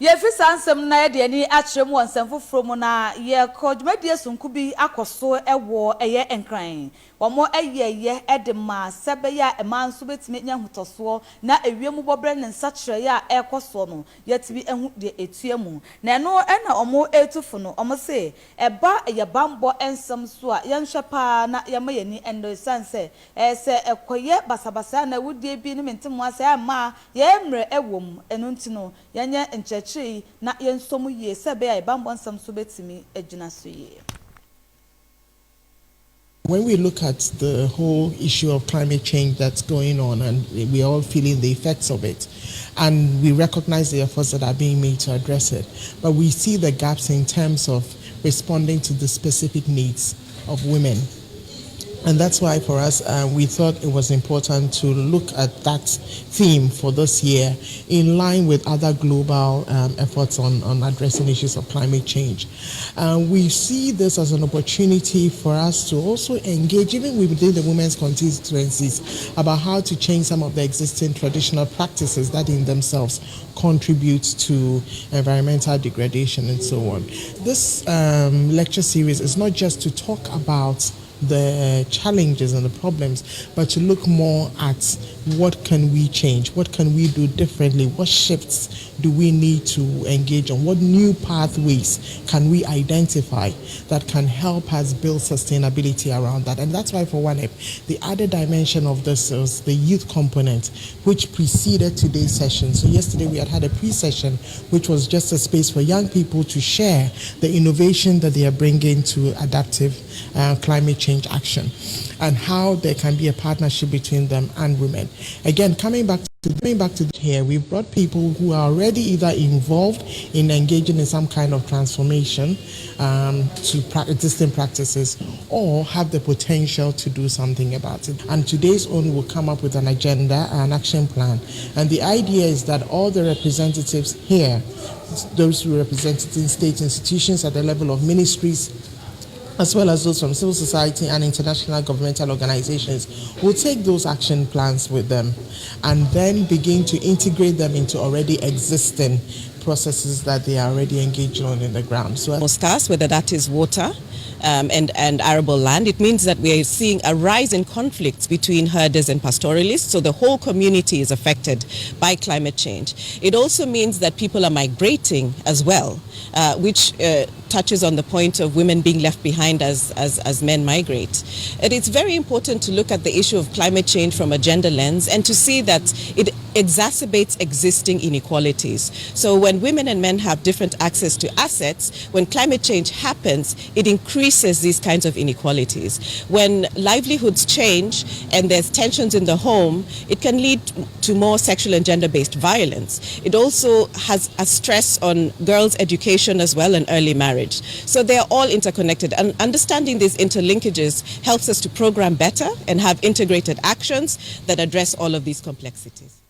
Ye fi sansem na ye de ani akyerem wonsam foforo mu na ye kodwumadie sonku bi akoso ewo eye enkran womo eyeye edema sebeya emanso betime nya hotoso na ewiem bobre ne nsakyere ya ekoso no yetibi ehu de etuemu na eno na omo etufu no omo se eba ye bambo ensam so a yenhwe pa na ye mayani endo sanse se ekoye basabasa na wudie bi ne mentemu asa ma ye mre ewom enu ntino yenye ncheche na yensomu ye sebe ya bambo nsam so betimi agina so ye. When we look at the whole issue of climate change that's going on, and we're all feeling the effects of it, and we recognize the efforts that are being made to address it, but we see the gaps in terms of responding to the specific needs of women. And that's why for us, we thought it was important to look at that theme for this year in line with other global efforts on addressing issues of climate change. We see this as an opportunity for us to also engage, even within the women's constituencies, about how to change some of the existing traditional practices that in themselves contribute to environmental degradation and so on. This lecture series is not just to talk about the challenges and the problems, but to look more at what can we change, what can we do differently, what shifts do we need to engage on, what new pathways can we identify that can help us build sustainability around that. And that's why for one, the added dimension of this is the youth component, which preceded today's session. So yesterday we had a pre-session, which was just a space for young people to share the innovation that they are bringing to adaptive climate change action, and how there can be a partnership between them and women. Again, coming back to here, we've brought people who are already either involved in engaging in some kind of transformation to existing practices, or have the potential to do something about it. And today's own will come up with an agenda, an action plan. And the idea is that all the representatives here, those who represent state institutions at the level of ministries, as well as those from civil society and international governmental organizations, will take those action plans with them and then begin to integrate them into already existing processes that they are already engaged on in the ground. So, scarce, whether that is water and arable land, it means that we are seeing a rise in conflicts between herders and pastoralists, so the whole community is affected by climate change. It also means that people are migrating as well, which touches on the point of women being left behind as men migrate. And it's very important to look at the issue of climate change from a gender lens and to see that it exacerbates existing inequalities. So when women and men have different access to assets, when climate change happens, it increases these kinds of inequalities. When livelihoods change and there's tensions in the home, it can lead to more sexual and gender-based violence. It also has a stress on girls' education as well and early marriage. So they are all interconnected, and understanding these interlinkages helps us to program better and have integrated actions that address all of these complexities.